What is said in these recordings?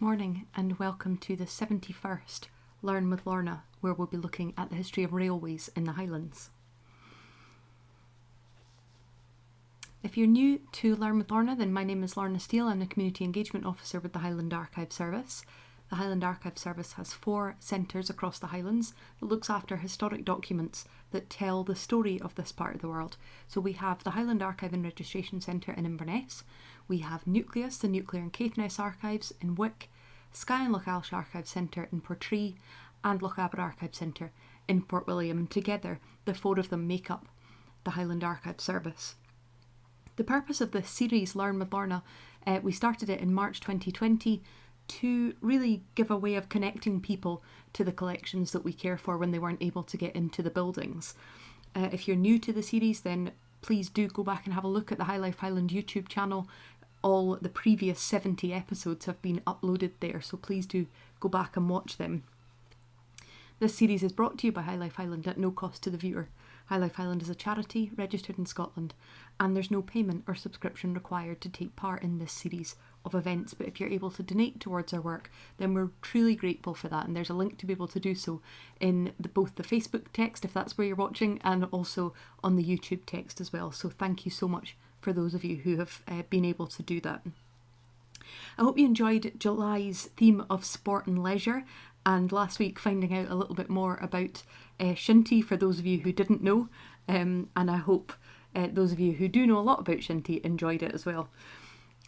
morning and welcome to the 71st Learn with Lorna, where we'll be looking at the history of railways in the Highlands. If you're new to Learn with Lorna, then my name is Lorna Steele. I'm a Community Engagement Officer with the Highland Archive Service. The Highland Archive Service has 4 centres across the Highlands that looks after historic documents that tell the story of this part of the world. So we have the Highland Archive and Registration Centre in Inverness, we have Nucleus, the Nuclear and Keithness Archives in Wick, Skye and Lochailsh Archive Centre in Portree, and Lochaber Archive Centre in Port William. And together, the 4 of them make up the Highland Archive Service. The purpose of this series, Learn with Lorna, we started it in March 2020 to really give a way of connecting people to the collections that we care for when they weren't able to get into the buildings. If you're new to the series, then please do go back and have a look at the High Life Highland YouTube channel. All the previous 70 episodes have been uploaded there, so please do go back and watch them. This series is brought to you by High Life Highland at no cost to the viewer. High Life Highland is a charity registered in Scotland, and there's no payment or subscription required to take part in this series of events, but if you're able to donate towards our work, then we're truly grateful for that, and there's a link to be able to do so in both the Facebook text, if that's where you're watching, and also on the YouTube text as well. So thank you so much for those of you who have been able to do that. I hope you enjoyed July's theme of sport and leisure, and last week finding out a little bit more about shinty for those of you who didn't know, and I hope those of you who do know a lot about shinty enjoyed it as well.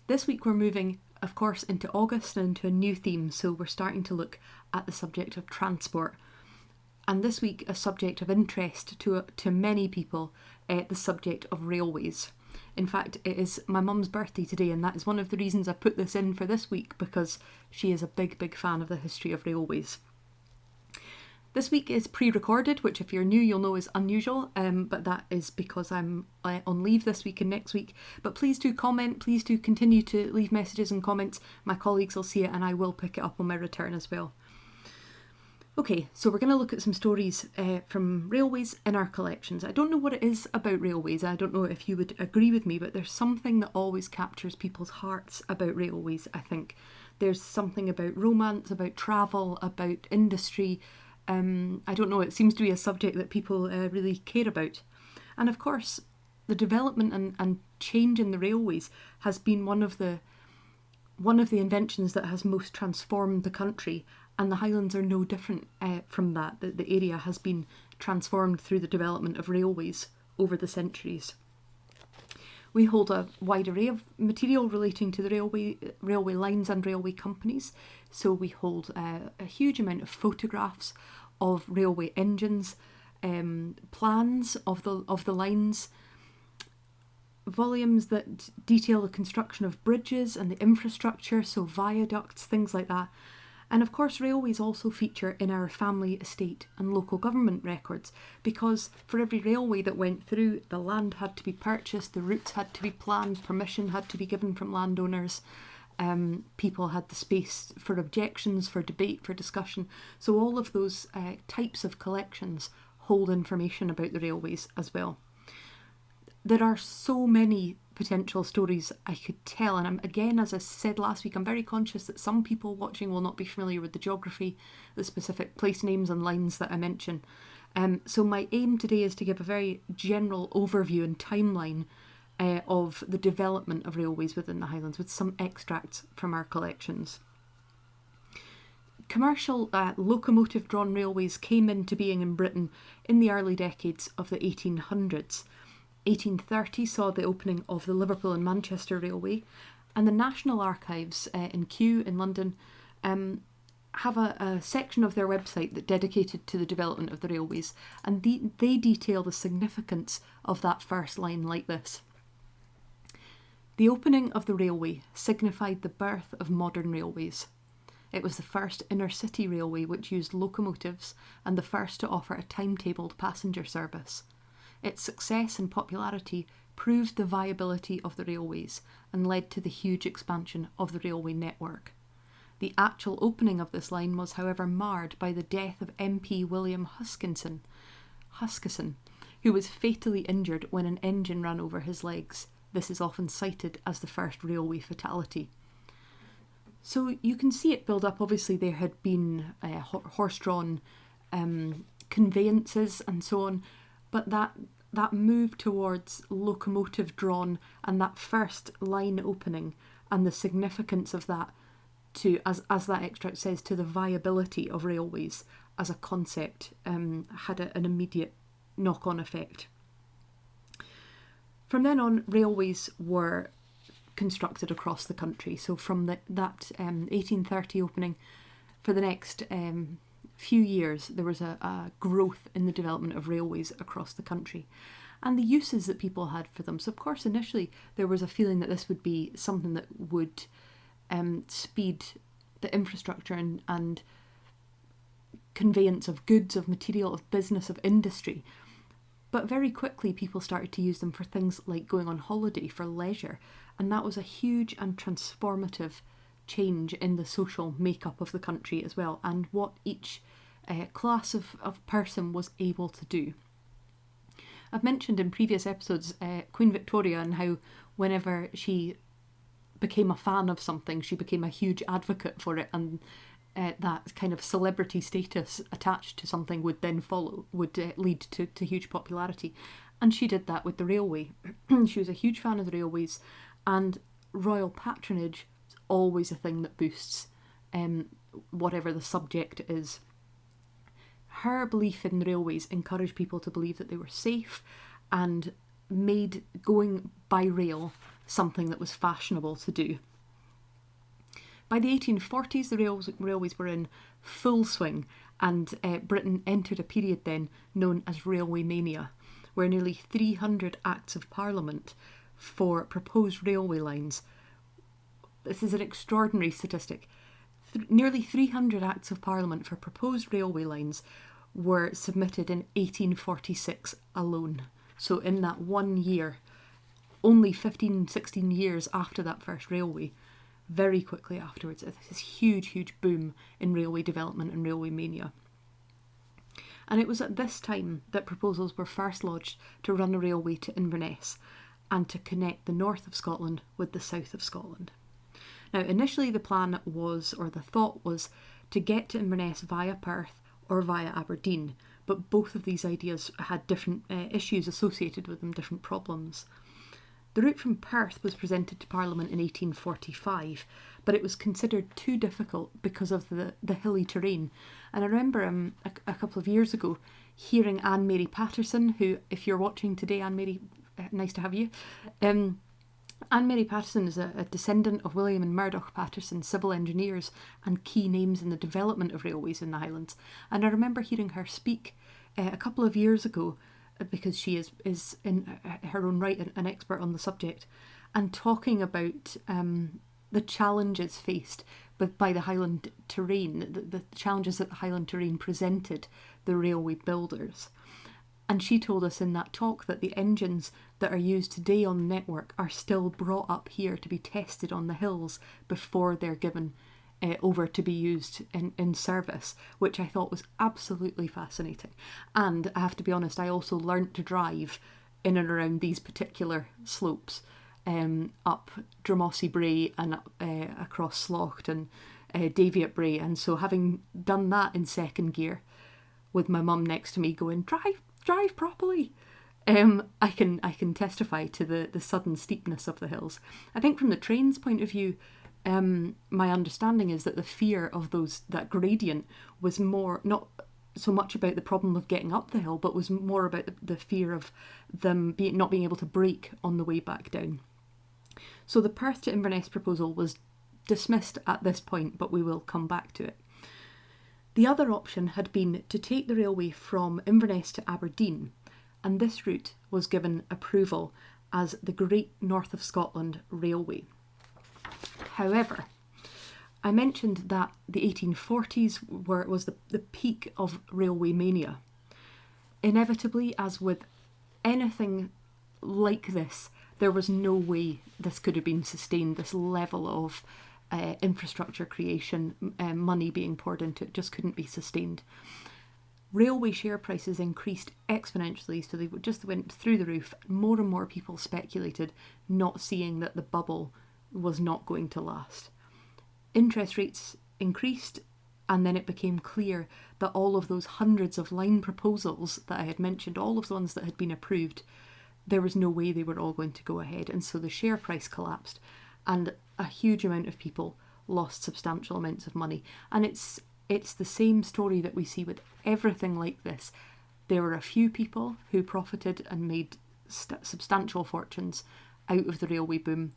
This week we're moving, of course, into August and into a new theme, so we're starting to look at the subject of transport. And this week, a subject of interest to many people, the subject of railways. In fact, it is my mum's birthday today, and that is one of the reasons I put this in for this week, because she is a big fan of the history of railways. This week is pre-recorded, which if you're new you'll know is unusual, but that is because I'm on leave this week and next week. But please do comment, please do continue to leave messages and comments. My colleagues will see it and I will pick it up on my return as well. Okay, so we're going to look at some stories from railways in our collections. I don't know what it is about railways, I don't know if you would agree with me, but there's something that always captures people's hearts about railways, I think. There's something about romance, about travel, about industry. I don't know, it seems to be a subject that people really care about. And of course, the development and change in the railways has been one of the inventions that has most transformed the country, and the Highlands are no different from that. The area has been transformed through the development of railways over the centuries. We hold a wide array of material relating to the railway lines and railway companies. So we hold a huge amount of photographs of railway engines, plans of the lines, volumes that detail the construction of bridges and the infrastructure, so viaducts, things like that. And of course, railways also feature in our family estate and local government records, because for every railway that went through, the land had to be purchased, the routes had to be planned, permission had to be given from landowners, people had the space for objections, for debate, for discussion. So all of those types of collections hold information about the railways as well. There are so many potential stories I could tell, and again, as I said last week, I'm very conscious that some people watching will not be familiar with the geography, the specific place names and lines that I mention. So my aim today is to give a very general overview and timeline of the development of railways within the Highlands, with some extracts from our collections. Commercial locomotive-drawn railways came into being in Britain in the early decades of the 1800s. 1830 saw the opening of the Liverpool and Manchester Railway, and the National Archives in Kew in London have a section of their website that dedicated to the development of the railways, and they detail the significance of that first line like this. The opening of the railway signified the birth of modern railways. It was the first inner-city railway which used locomotives and the first to offer a timetabled passenger service. Its success and popularity proved the viability of the railways and led to the huge expansion of the railway network. The actual opening of this line was, however, marred by the death of MP William Huskisson, who was fatally injured when an engine ran over his legs. This is often cited as the first railway fatality. So you can see it build up. Obviously there had been horse-drawn conveyances and so on, but that move towards locomotive-drawn and that first line opening and the significance of that to, as that extract says, to the viability of railways as a concept had an immediate knock-on effect. From then on, railways were constructed across the country. So from that 1830 opening, for the next few years, there was a growth in the development of railways across the country and the uses that people had for them. So of course, initially, there was a feeling that this would be something that would speed the infrastructure and conveyance of goods, of material, of business, of industry. But very quickly people started to use them for things like going on holiday, for leisure, and that was a huge and transformative change in the social makeup of the country as well, and what each class of person was able to do. I've mentioned in previous episodes Queen Victoria and how whenever she became a fan of something, she became a huge advocate for it, and that kind of celebrity status attached to something would then follow, would lead to huge popularity. And she did that with the railway. She was a huge fan of the railways, and royal patronage is always a thing that boosts whatever the subject is. Her belief in the railways encouraged people to believe that they were safe and made going by rail something that was fashionable to do. By the 1840s, the railways were in full swing, and Britain entered a period then known as Railway Mania, where nearly 300 Acts of Parliament for proposed railway lines. This is an extraordinary statistic. Nearly 300 Acts of Parliament for proposed railway lines were submitted in 1846 alone. So in that 1 year, only 16 years after that first railway, very quickly afterwards, this huge boom in railway development and railway mania. And it was at this time that proposals were first lodged to run a railway to Inverness and to connect the north of Scotland with the south of Scotland. Now, initially the plan was, or the thought was, to get to Inverness via Perth or via Aberdeen, but both of these ideas had different issues associated with them, different problems. The route from Perth was presented to Parliament in 1845, but it was considered too difficult because of the hilly terrain. And I remember a couple of years ago hearing Anne Mary Patterson, who, if you're watching today, Anne Mary, nice to have you. Anne Mary Patterson is a descendant of William and Murdoch Patterson, civil engineers and key names in the development of railways in the Highlands. And I remember hearing her speak a couple of years ago, because she is in her own right an expert on the subject, and talking about the challenges faced by the Highland terrain, the challenges that the Highland terrain presented the railway builders. And she told us in that talk that the engines that are used today on the network are still brought up here to be tested on the hills before they're given over to be used in service, which I thought was absolutely fascinating. And I have to be honest, I also learnt to drive in and around these particular slopes, up Dramossy Brae and up, across Slough and Daviot Brae. And so having done that in second gear with my mum next to me going, drive properly, I can testify to the sudden steepness of the hills. I think from the train's point of view, my understanding is that the fear of that gradient was more, not so much about the problem of getting up the hill, but was more about the fear of them not being able to brake on the way back down. So the Perth to Inverness proposal was dismissed at this point, but we will come back to it. The other option had been to take the railway from Inverness to Aberdeen, and this route was given approval as the Great North of Scotland Railway. However, I mentioned that the 1840s was the peak of railway mania. Inevitably, as with anything like this, there was no way this could have been sustained, this level of infrastructure creation, money being poured into it, just couldn't be sustained. Railway share prices increased exponentially, so they just went through the roof. More and more people speculated, not seeing that the bubble was not going to last. interest rates increased, and then it became clear that all of those hundreds of line proposals that I had mentioned, all of the ones that had been approved, there was no way they were all going to go ahead. And so the share price collapsed, and a huge amount of people lost substantial amounts of money. And it's the same story that we see with everything like this. There were a few people who profited and made substantial fortunes out of the railway boom,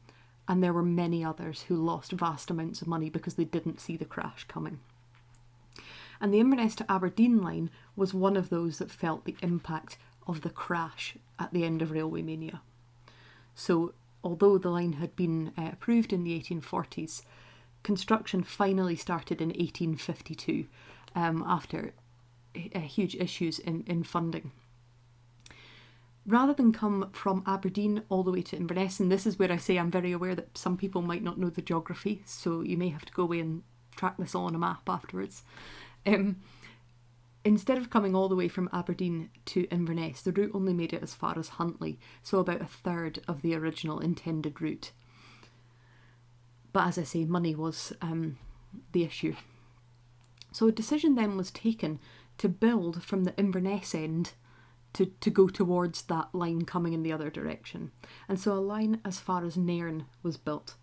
and there were many others who lost vast amounts of money because they didn't see the crash coming. And the Inverness to Aberdeen line was one of those that felt the impact of the crash at the end of railway mania. So although the line had been approved in the 1840s, construction finally started in 1852 after huge issues in funding. Rather than come from Aberdeen all the way to Inverness, and this is where I say I'm very aware that some people might not know the geography, so you may have to go away and track this all on a map afterwards. Instead of coming all the way from Aberdeen to Inverness, the route only made it as far as Huntly, so about a third of the original intended route. But as I say, money was the issue. So a decision then was taken to build from the Inverness end to go towards that line coming in the other direction. And so a line as far as Nairn was built.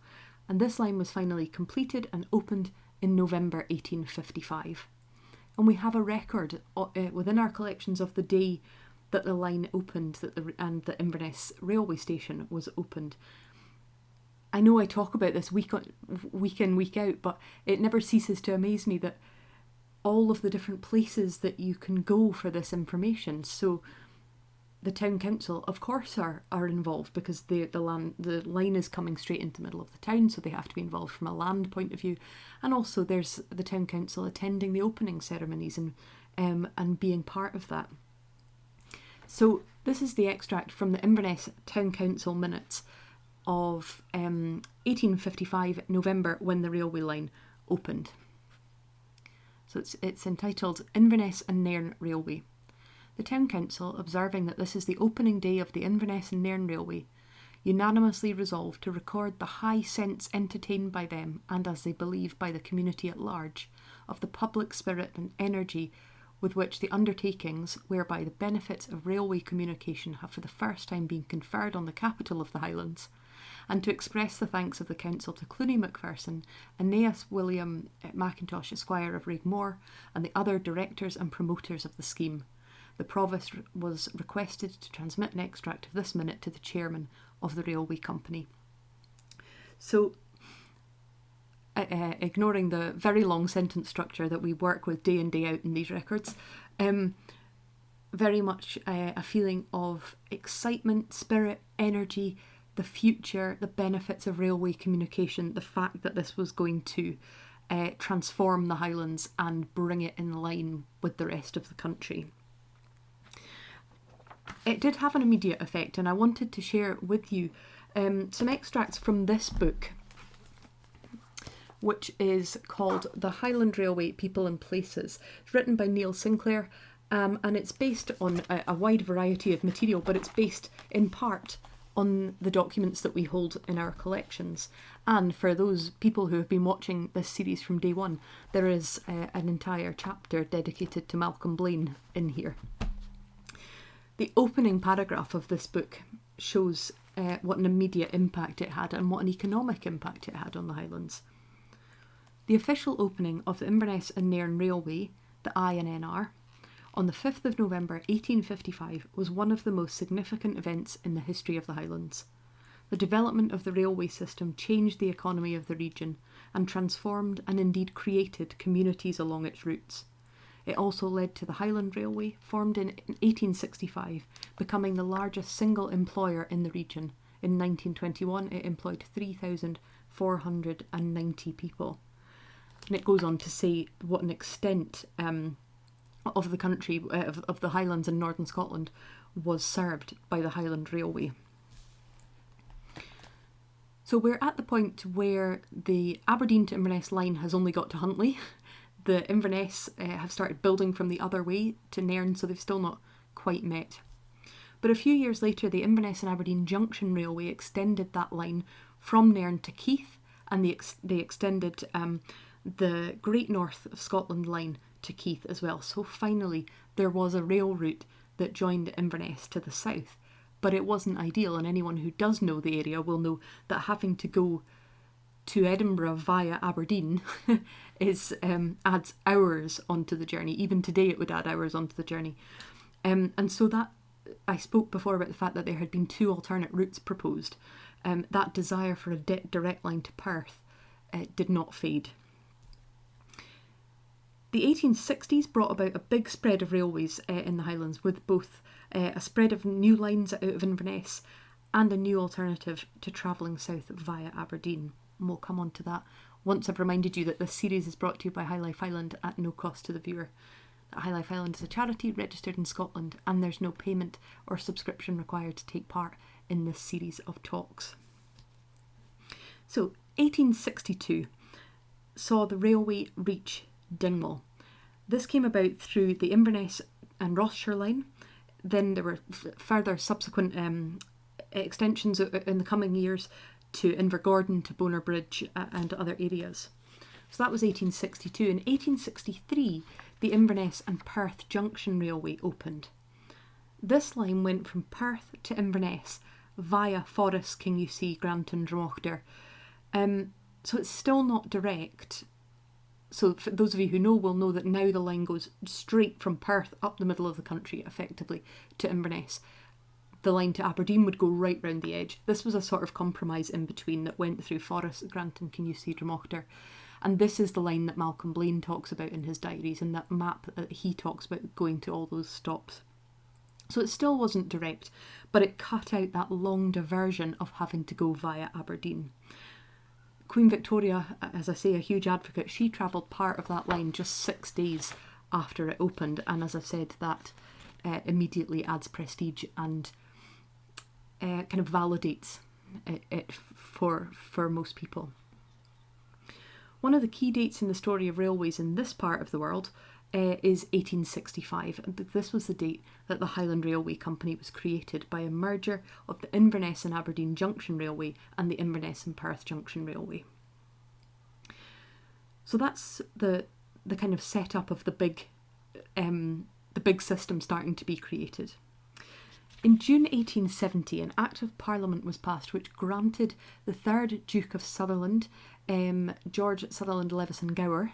And this line was finally completed and opened in November 1855. And we have a record within our collections of the day that the line opened and the Inverness railway station was opened. I know I talk about this week in, week out, but it never ceases to amaze me that all of the different places that you can go for this information. So the town council, of course, are involved because the line is coming straight into the middle of the town, so they have to be involved from a land point of view. And also there's the town council attending the opening ceremonies and being part of that. So this is the extract from the Inverness Town Council minutes of 1855 November, when the railway line opened. So it's entitled Inverness and Nairn Railway. The Town Council, observing that this is the opening day of the Inverness and Nairn Railway, unanimously resolved to record the high sense entertained by them, and as they believe by the community at large, of the public spirit and energy with which the undertakings whereby the benefits of railway communication have for the first time been conferred on the capital of the Highlands, and to express the thanks of the Council to Clooney Macpherson, Aeneas William Mackintosh Esquire of Raigmore, and the other directors and promoters of the scheme. The Provost was requested to transmit an extract of this minute to the chairman of the railway company. So, ignoring the very long sentence structure that we work with day in, day out in these records, very much a feeling of excitement, spirit, energy, the future, the benefits of railway communication, the fact that this was going to transform the Highlands and bring it in line with the rest of the country. It did have an immediate effect, and I wanted to share with you some extracts from this book, which is called The Highland Railway People and Places. It's written by Neil Sinclair, and it's based on a wide variety of material, but it's based in part on the documents that we hold in our collections. And for those people who have been watching this series from day one, there is an entire chapter dedicated to Malcolm Blaine in here. The opening paragraph of this book shows what an immediate impact it had and what an economic impact it had on the Highlands. The official opening of the Inverness and Nairn Railway, the INNR, on the 5th of November 1855 was one of the most significant events in the history of the Highlands. The development of the railway system changed the economy of the region and transformed and indeed created communities along its routes. It also led to the Highland Railway, formed in 1865, becoming the largest single employer in the region. In 1921, it employed 3,490 people. And it goes on to say what an extent of the country, of the Highlands and Northern Scotland, was served by the Highland Railway. So we're at the point where the Aberdeen to Inverness line has only got to Huntly. The Inverness have started building from the other way to Nairn, so they've still not quite met. But a few years later, the Inverness and Aberdeen Junction Railway extended that line from Nairn to Keith and they extended the Great North of Scotland line to Keith as well. So finally there was a rail route that joined Inverness to the south, but it wasn't ideal, and anyone who does know the area will know that having to go to Edinburgh via Aberdeen adds hours onto the journey. Even today it would add hours onto the journey. And so that, I spoke before about the fact that there had been 2 alternate routes proposed. That desire for a direct line to Perth did not fade. The 1860s brought about a big spread of railways in the Highlands, with both a spread of new lines out of Inverness and a new alternative to travelling south via Aberdeen. And we'll come on to that once I've reminded you that this series is brought to you by Highlife Highland at no cost to the viewer. Highlife Highland is a charity registered in Scotland, and there's no payment or subscription required to take part in this series of talks. So 1862 saw the railway reach Dingwall. This came about through the Inverness and Rossshire line. Then there were further subsequent extensions in the coming years to Invergordon, to Bonar Bridge and other areas. So that was 1862. In 1863, the Inverness and Perth Junction Railway opened. This line went from Perth to Inverness via Forres, Kingussie, Granton, Dromochter. So it's still not direct. So for those of you who know will know that now the line goes straight from Perth up the middle of the country, effectively, to Inverness. The line to Aberdeen would go right round the edge. This was a sort of compromise in between that went through Forres, Granton, Kingussie, Dromochter. And this is the line that Malcolm Blaine talks about in his diaries, and that map that he talks about going to all those stops. So it still wasn't direct, but it cut out that long diversion of having to go via Aberdeen. Queen Victoria, as I say, a huge advocate, she travelled part of that line just 6 days after it opened, and as I've said, that immediately adds prestige and kind of validates it for most people. One of the key dates in the story of railways in this part of the world is 1865. This was the date that the Highland Railway Company was created by a merger of the Inverness and Aberdeen Junction Railway and the Inverness and Perth Junction Railway. So that's the kind of setup of the big system starting to be created. In June 1870, an Act of Parliament was passed which granted the 3rd Duke of Sutherland, George Sutherland Levison Gower,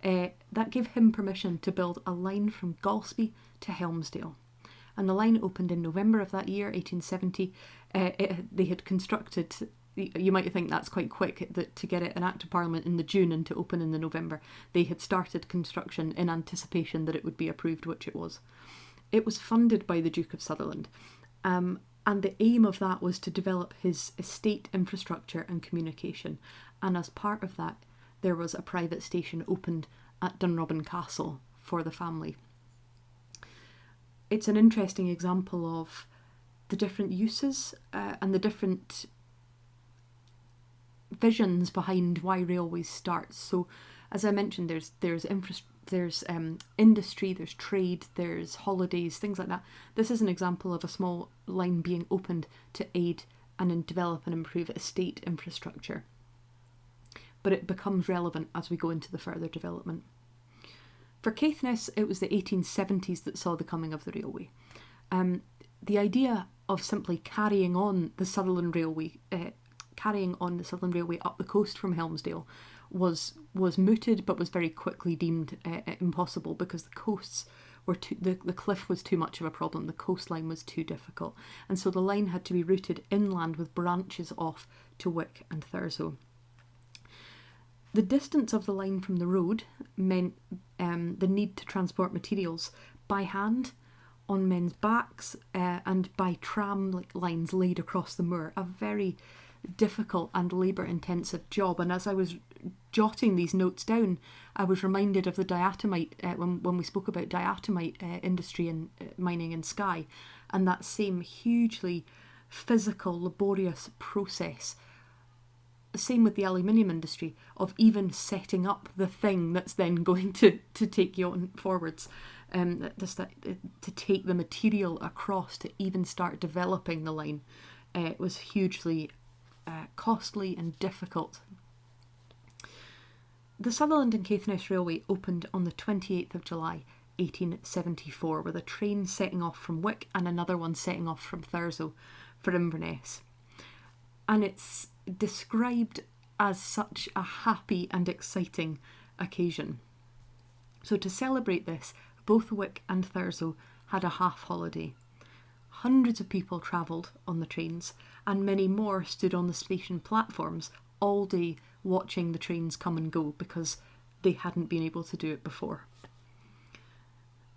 that gave him permission to build a line from Golspie to Helmsdale. And the line opened in November of that year, 1870. They had constructed, you might think that's quite quick, that to get it an Act of Parliament in the June and to open in the November. They had started construction in anticipation that it would be approved, which it was. It was funded by the Duke of Sutherland, and the aim of that was to develop his estate infrastructure and communication. And as part of that, there was a private station opened at Dunrobin Castle for the family. It's an interesting example of the different uses and the different visions behind why railways start. So, as I mentioned, there's industry, there's trade, there's holidays, things like that. This is an example of a small line being opened to aid and develop and improve estate infrastructure. But it becomes relevant as we go into the further development. For Keithness, it was the 1870s that saw the coming of the railway. The idea of simply carrying on the Sutherland Railway up the coast from Helmsdale was mooted, but was very quickly deemed impossible because the coasts were the cliff was too much of a problem. The coastline was too difficult, and so the line had to be routed inland with branches off to Wick and Thurso. The distance of the line from the road meant the need to transport materials by hand, on men's backs, and by tram lines laid across the moor. A very difficult and labour-intensive job. And as I was jotting these notes down, I was reminded of the diatomite, when we spoke about diatomite industry and mining in Skye, and that same hugely physical, laborious process. Same with the aluminium industry, of even setting up the thing that's then going to take you on forwards, to take the material across to even start developing the line. It was hugely costly and difficult. The Sutherland and Keithness Railway opened on the 28th of July 1874 with a train setting off from Wick and another one setting off from Thurso for Inverness. And it's described as such a happy and exciting occasion. So to celebrate this, both Wick and Thurso had a half holiday. Hundreds of people travelled on the trains, and many more stood on the station platforms all day watching the trains come and go because they hadn't been able to do it before.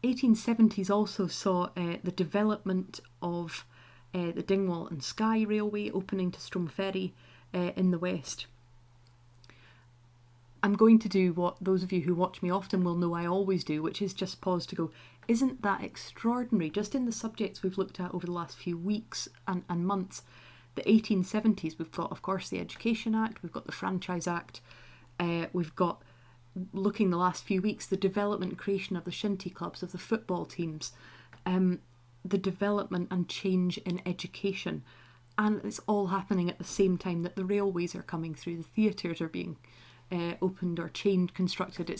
1870s also saw the development of the Dingwall and Skye Railway opening to Stromeferry in the west. I'm going to do what those of you who watch me often will know I always do, which is just pause to go, isn't that extraordinary? Just in the subjects we've looked at over the last few weeks and months, the 1870s, we've got, of course, the Education Act, we've got the Franchise Act, we've got, looking the last few weeks, the development and creation of the shinty clubs, of the football teams, the development and change in education. And it's all happening at the same time that the railways are coming through, the theatres are being opened or changed, constructed.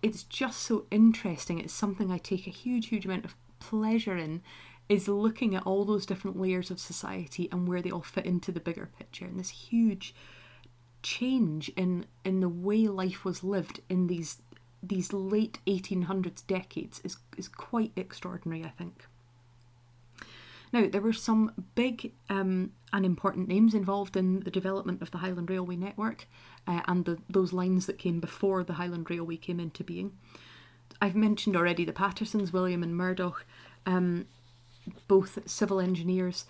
It's just so interesting. It's something I take a huge amount of pleasure in, is looking at all those different layers of society and where they all fit into the bigger picture. And this huge change in the way life was lived in these late 1800s decades is quite extraordinary, I think. Now, there were some big and important names involved in the development of the Highland Railway network and those lines that came before the Highland Railway came into being. I've mentioned already the Pattersons, William and Murdoch, both civil engineers,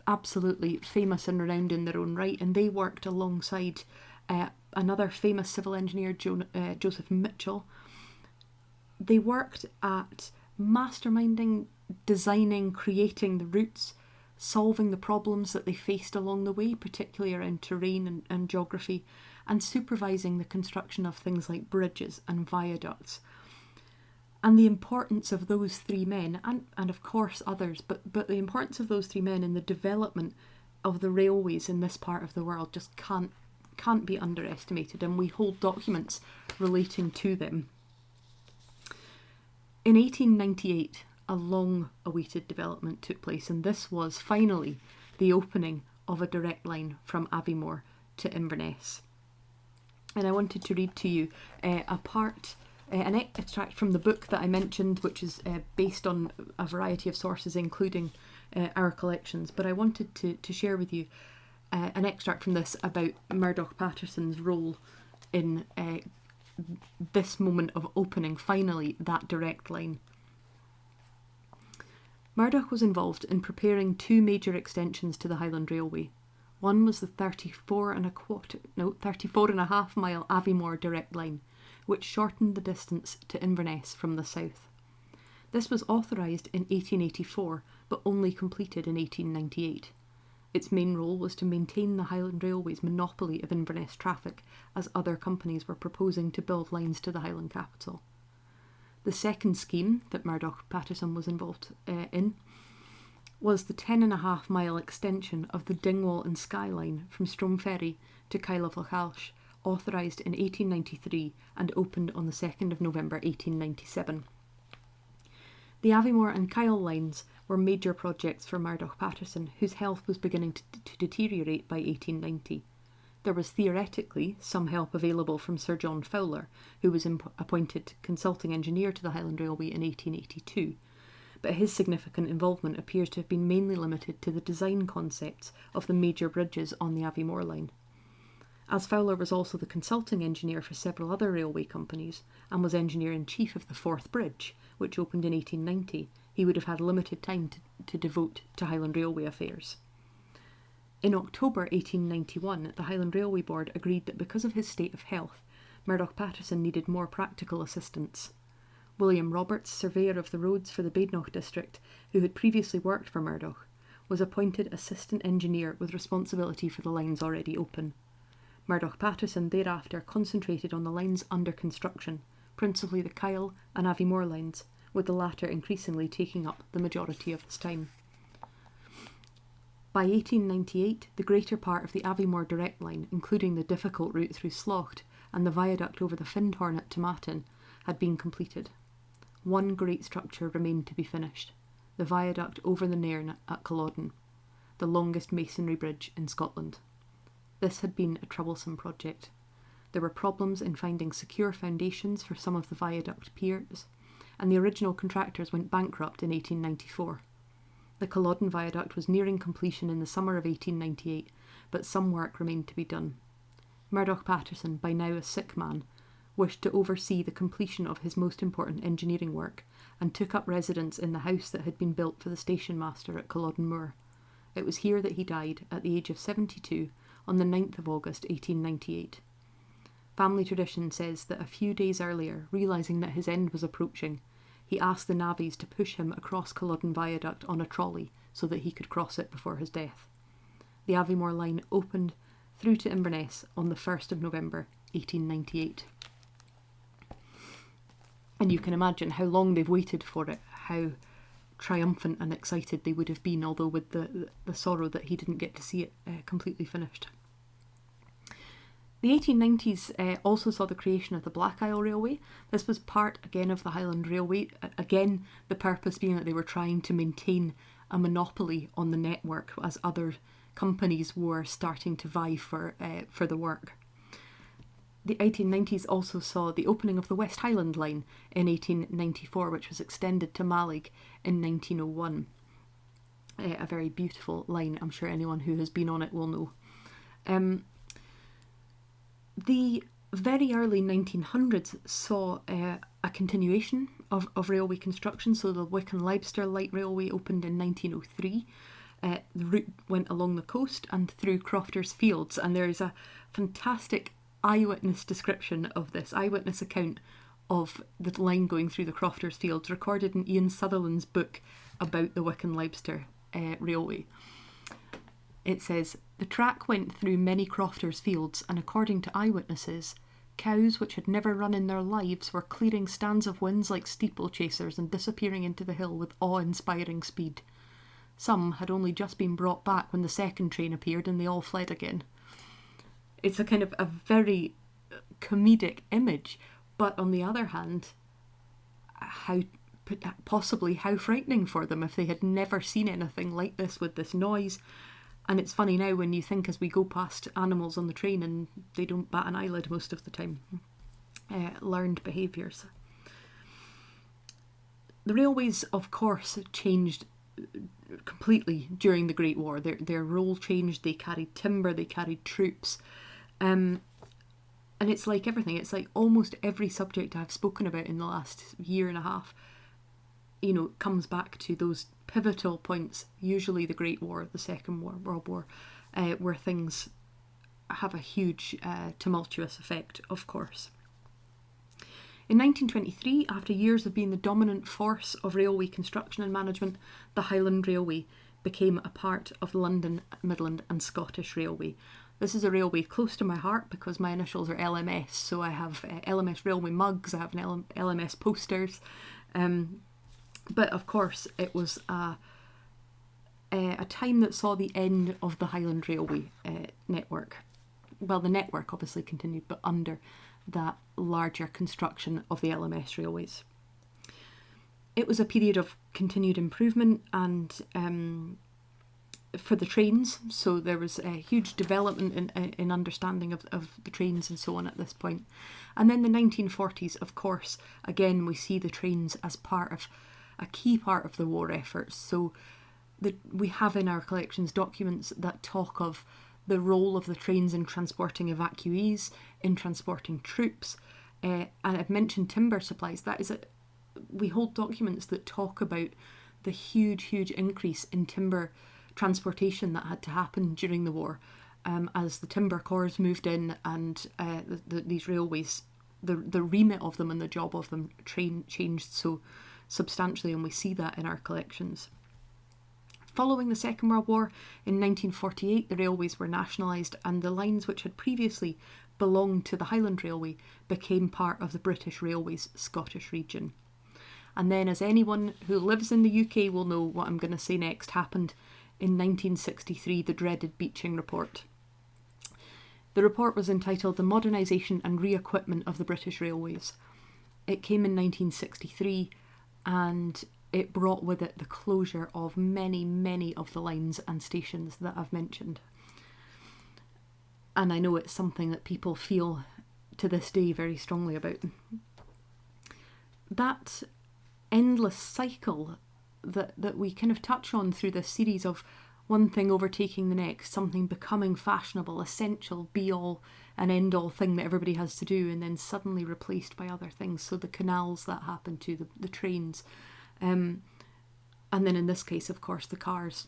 absolutely famous and renowned in their own right, and they worked alongside another famous civil engineer, Joseph Mitchell. They worked at masterminding, designing, creating the routes, solving the problems that they faced along the way, particularly around terrain and geography, and supervising the construction of things like bridges and viaducts. And the importance of those three men, and of course others, but the importance of those three men in the development of the railways in this part of the world just can't be underestimated, and we hold documents relating to them. In 1898, a long-awaited development took place, and this was finally the opening of a direct line from Aviemore to Inverness. And I wanted to read to you an extract from the book that I mentioned, which is based on a variety of sources, including our collections. But I wanted to share with you an extract from this about Murdoch Patterson's role in this moment of opening, finally, that direct line. Murdoch was involved in preparing two major extensions to the Highland Railway. One was the 34.5 mile Aviemore direct line, which shortened the distance to Inverness from the south. This was authorised in 1884, but only completed in 1898. Its main role was to maintain the Highland Railway's monopoly of Inverness traffic, as other companies were proposing to build lines to the Highland capital. The second scheme that Murdoch Patterson was involved in was the 10.5 mile extension of the Dingwall and Skye line from Stromeferry to Cailloch-Lochalsh, authorised in 1893 and opened on the 2nd of November 1897. The Aviemore and Kyle lines were major projects for Murdoch Patterson, whose health was beginning to deteriorate by 1890. There was theoretically some help available from Sir John Fowler, who was appointed consulting engineer to the Highland Railway in 1882, but his significant involvement appears to have been mainly limited to the design concepts of the major bridges on the Aviemore line. As Fowler was also the consulting engineer for several other railway companies and was engineer-in-chief of the Forth Bridge, which opened in 1890, he would have had limited time to devote to Highland Railway affairs. In October 1891, the Highland Railway Board agreed that because of his state of health, Murdoch Patterson needed more practical assistance. William Roberts, surveyor of the roads for the Badenoch district, who had previously worked for Murdoch, was appointed assistant engineer with responsibility for the lines already open. Murdoch Patterson thereafter concentrated on the lines under construction, principally the Kyle and Aviemore lines, with the latter increasingly taking up the majority of his time. By 1898, the greater part of the Aviemore direct line, including the difficult route through Slough, and the viaduct over the Findhorn at Tomatin had been completed. One great structure remained to be finished, the viaduct over the Nairn at Culloden, the longest masonry bridge in Scotland. This had been a troublesome project. There were problems in finding secure foundations for some of the viaduct piers, and the original contractors went bankrupt in 1894. The Culloden viaduct was nearing completion in the summer of 1898, but some work remained to be done. Murdoch Patterson, by now a sick man, wished to oversee the completion of his most important engineering work, and took up residence in the house that had been built for the station master at Culloden Moor. It was here that he died, at the age of 72, on the 9th of August 1898. Family tradition says that a few days earlier, realising that his end was approaching, he asked the navvies to push him across Culloden Viaduct on a trolley so that he could cross it before his death. The Aviemore line opened through to Inverness on the 1st of November 1898. And you can imagine how long they've waited for it, how triumphant and excited they would have been, although with the sorrow that he didn't get to see it completely finished. The 1890s also saw the creation of the Black Isle Railway. This was part, again, of the Highland Railway. Again, the purpose being that they were trying to maintain a monopoly on the network as other companies were starting to vie for the work. The 1890s also saw the opening of the West Highland Line in 1894, which was extended to Mallaig in 1901. A very beautiful line, I'm sure anyone who has been on it will know. The very early 1900s saw a continuation of railway construction. So the Wick and Leicester Light Railway opened in 1903. The route went along the coast and through Crofters Fields, and there is a fantastic eyewitness description of this, eyewitness account of the line going through the Crofters Fields, recorded in Ian Sutherland's book about the Wick and Leicester Railway. It says, "The track went through many crofters' fields, and according to eyewitnesses, cows which had never run in their lives were clearing stands of winds like steeplechasers and disappearing into the hill with awe-inspiring speed. Some had only just been brought back when the second train appeared, and they all fled again." It's a kind of a very comedic image, but on the other hand, how frightening for them if they had never seen anything like this with this noise. And it's funny now when you think as we go past animals on the train and they don't bat an eyelid most of the time. Learned behaviours. The railways, of course, changed completely during the Great War. Their role changed. They carried timber, they carried troops. And it's like everything. It's like almost every subject I've spoken about in the last year and a half, comes back to those pivotal points, usually the Great War, the Second World War, where things have a huge tumultuous effect, of course. In 1923, after years of being the dominant force of railway construction and management, the Highland Railway became a part of London, Midland and Scottish Railway. This is a railway close to my heart because my initials are LMS, so I have LMS railway mugs, I have LMS posters. But of course, it was a time that saw the end of the Highland Railway network. Well, the network obviously continued, but under that larger construction of the LMS railways. It was a period of continued improvement and for the trains, so there was a huge development in understanding of the trains and so on at this point. And then the 1940s, of course, again we see the trains as a key part of the war efforts. So we have in our collections documents that talk of the role of the trains in transporting evacuees, in transporting troops, and I've mentioned timber supplies. We hold documents that talk about the huge increase in timber transportation that had to happen during the war, as the timber corps moved in and these railways, the remit of them and the job of them changed so substantially, and we see that in our collections. Following the Second World War, in 1948, the railways were nationalised, and the lines which had previously belonged to the Highland Railway became part of the British Railways Scottish region. And then, as anyone who lives in the UK will know, what I'm going to say next happened in 1963, the dreaded Beeching Report. The report was entitled The Modernisation and Re-Equipment of the British Railways. It came in 1963 and it brought with it the closure of many, many of the lines and stations that I've mentioned. And I know it's something that people feel to this day very strongly about. That endless cycle that we kind of touch on through this series of one thing overtaking the next, something becoming fashionable, essential, be-all and end-all thing that everybody has to do, and then suddenly replaced by other things. So the canals that happen to, the trains, and then in this case, of course, the cars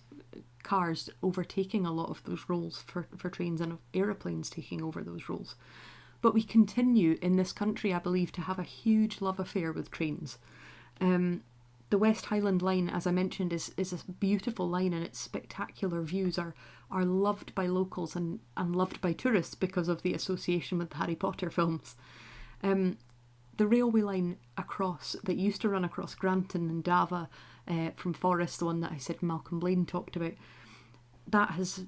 overtaking a lot of those roles for trains, and aeroplanes taking over those roles. But we continue in this country, I believe, to have a huge love affair with trains. The West Highland line, as I mentioned, is a beautiful line, and its spectacular views are loved by locals and loved by tourists because of the association with the Harry Potter films. The railway line that used to run across Granton and Dava from Forest, the one that I said Malcolm Blaine talked about, that has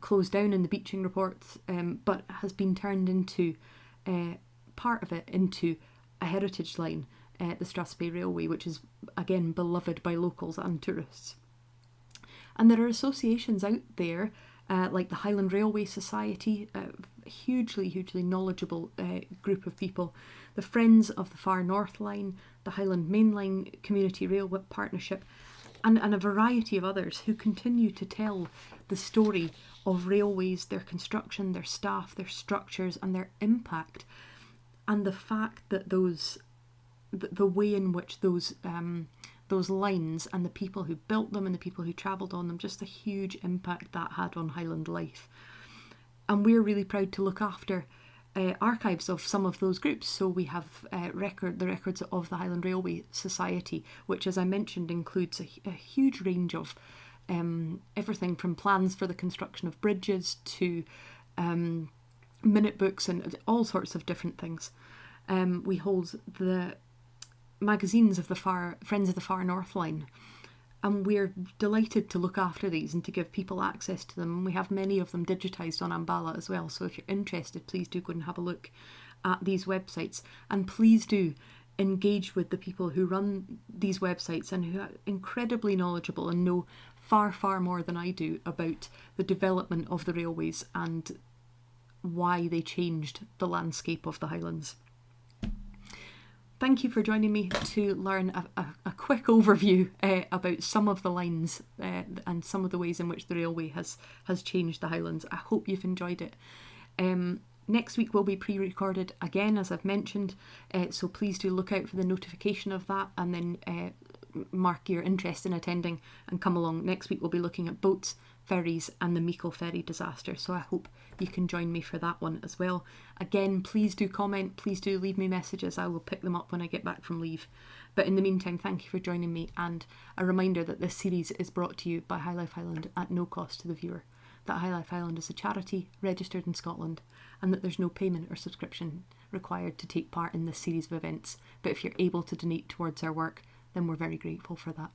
closed down in the Beeching report, but has been turned into part of it into a heritage line, the Strathspey Railway, which is again beloved by locals and tourists. And there are associations out there like the Highland Railway Society, a hugely knowledgeable group of people, the Friends of the Far North Line, the Highland Mainline Community Railway Partnership, and a variety of others who continue to tell the story of railways, their construction, their staff, their structures, and their impact, and the fact that the way in which those lines and the people who built them and the people who travelled on them, just the huge impact that had on Highland life. And we're really proud to look after archives of some of those groups. So we have the records of the Highland Railway Society, which, as I mentioned, includes a huge range of everything from plans for the construction of bridges to minute books and all sorts of different things. We hold the magazines of the Friends of the Far North Line, and we're delighted to look after these and to give people access to them. And we have many of them digitised on Ambala as well, so if you're interested, please do go and have a look at these websites, and please do engage with the people who run these websites and who are incredibly knowledgeable and know far more than I do about the development of the railways and why they changed the landscape of the Highlands. Thank you for joining me to learn a quick overview about some of the lines and some of the ways in which the railway has changed the Highlands. I hope you've enjoyed it. Next week will be pre-recorded again, as I've mentioned, so please do look out for the notification of that, and then mark your interest in attending and come along. Next week we'll be looking at boats, ferries and the Meikle ferry disaster, so I hope you can join me for that one as well. Again, please do comment, please do leave me messages, I will pick them up when I get back from leave. But in the meantime, thank you for joining me, and a reminder that this series is brought to you by High Life Highland at no cost to the viewer, that High Life Highland is a charity registered in Scotland, and that there's no payment or subscription required to take part in this series of events. But if you're able to donate towards our work, then we're very grateful for that.